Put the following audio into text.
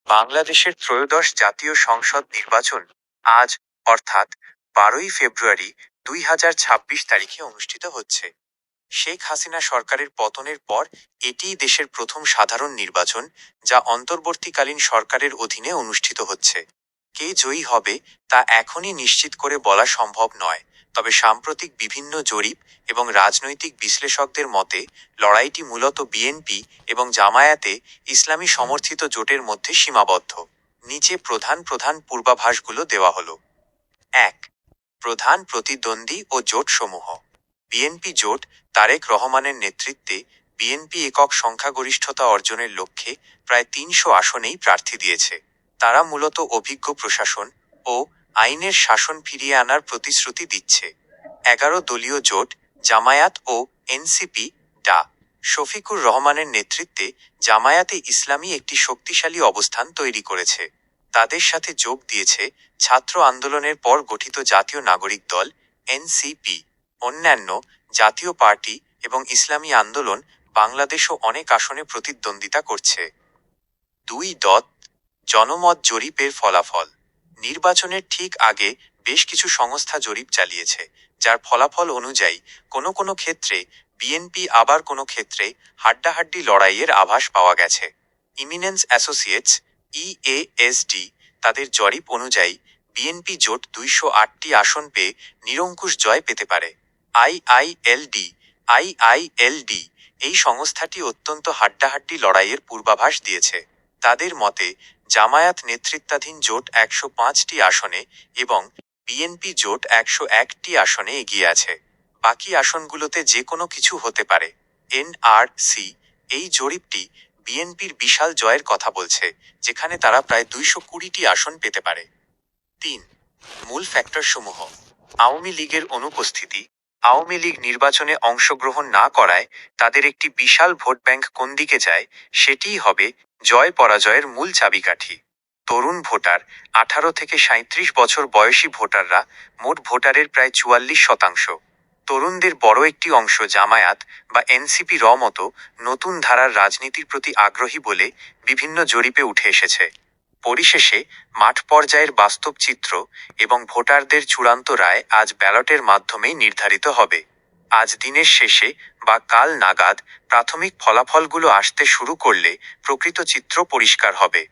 বাংলাদেশের ত্রয়োদশ জাতীয় সংসদ নির্বাচন আজ অর্থাৎ 12ই ফেব্রুয়ারি 2026 তারিখে অনুষ্ঠিত হচ্ছে। শেখ হাসিনা সরকারের পতনের পর এটিই দেশের প্রথম সাধারণ নির্বাচন, যা অন্তর্বর্তীকালীন সরকারের অধীনে অনুষ্ঠিত হচ্ছে। কে জয়ী হবে তা এখনই নিশ্চিত করে বলা সম্ভব নয়, তবে সাম্প্রতিক বিভিন্ন জরিপ এবং রাজনৈতিক বিশ্লেষকদের মতে লড়াইটি মূলত বিএনপি এবং জামায়াতে ইসলামী সমর্থিত জোটের মধ্যে সীমাবদ্ধ। নিচে প্রধান প্রধান পূর্বাভাসগুলো দেওয়া হলো। 1. প্রধান প্রতিদ্বন্দ্বী ও জোটসমূহ। বিএনপি জোট তারেক রহমানের নেতৃত্বে বিএনপি একক সংখ্যাগরিষ্ঠতা অর্জনের লক্ষ্যে প্রায় 300 আসনেই প্রার্থী দিয়েছে। তারা মূলত অভিজ্ঞ প্রশাসন ও আইনের শাসন ফিরিয়ে আনার প্রতিশ্রুতি দিচ্ছে। 11 দলীয় জোট জামায়াত ও এনসিপি ডা শফিকুর রহমানের নেতৃত্বে জামায়াতে ইসলামী একটি শক্তিশালী অবস্থান তৈরি করেছে। তাদের সাথে যোগ দিয়েছে ছাত্র আন্দোলনের পর গঠিত জাতীয় নাগরিক দল এনসিপি। অন্যান্য জাতীয় পার্টি এবং ইসলামী আন্দোলন বাংলাদেশও অনেক আসনে প্রতিদ্বন্দ্বিতা করছে। 2. জনমত জরিপের ফলাফল। নির্বাচনের ঠিক আগে বেশ কিছু সংস্থা জরিপ চালিয়েছে, যার ফলাফল অনুযায়ী কোনো কোনো ক্ষেত্রে বিএনপি আবার কোনো ক্ষেত্রে হাড্ডাহাড্ডি লড়াইয়ের আভাস পাওয়া গেছে। ইমিনেন্স অ্যাসোসিয়েটস ইএএসডি তাদের জরিপ অনুযায়ী বিএনপি জোট 208টি আসন পেয়ে নিরঙ্কুশ জয় পেতে পারে। আইআইএলডি এই সংস্থাটি অত্যন্ত হাড্ডাহাড্ডি লড়াইয়ের পূর্বাভাস দিয়েছে। তাদের মতে জামায়াত নেতৃত্বাধীন জোট 105টি আসনে এবং বিএনপি জোট 101টি আসনে এগিয়ে আছে। বাকি আসনগুলোতে যে কোনো কিছু হতে পারে। এনআরসি এই জরিপটি বিএনপির বিশাল জয়ের কথা বলছে, যেখানে তারা প্রায় 220টি আসন পেতে পারে। 3. মূল ফ্যাক্টরসমূহ। আওয়ামী লীগের অনুপস্থিতি। আওয়ামী লীগ নির্বাচনে অংশগ্রহণ না করায় তাদের একটি বিশাল ভোট ব্যাংক কোন দিকে যায় সেটিই হবে জয় পরাজয়ের মূল চাবিকাঠি। তরুণ ভোটার 18 থেকে 37 বছর বয়সী ভোটাররা মোট ভোটারের প্রায় 44%। তরুণদের বড় একটি অংশ জামায়াত বা এনসিপি মতো নতুন ধারার রাজনীতির প্রতি আগ্রহী বলে বিভিন্ন জরিপে উঠে এসেছে। পরিশেষে মাঠ পর্যায়ের বাস্তব চিত্র এবং ভোটারদের চূড়ান্ত রায় আজ ব্যালটের মাধ্যমেই নির্ধারিত হবে। আজ দিনের শেষে বা কাল নাগাদ প্রাথমিক ফলাফলগুলো আসতে শুরু করলে প্রকৃত চিত্র পরিষ্কার হবে।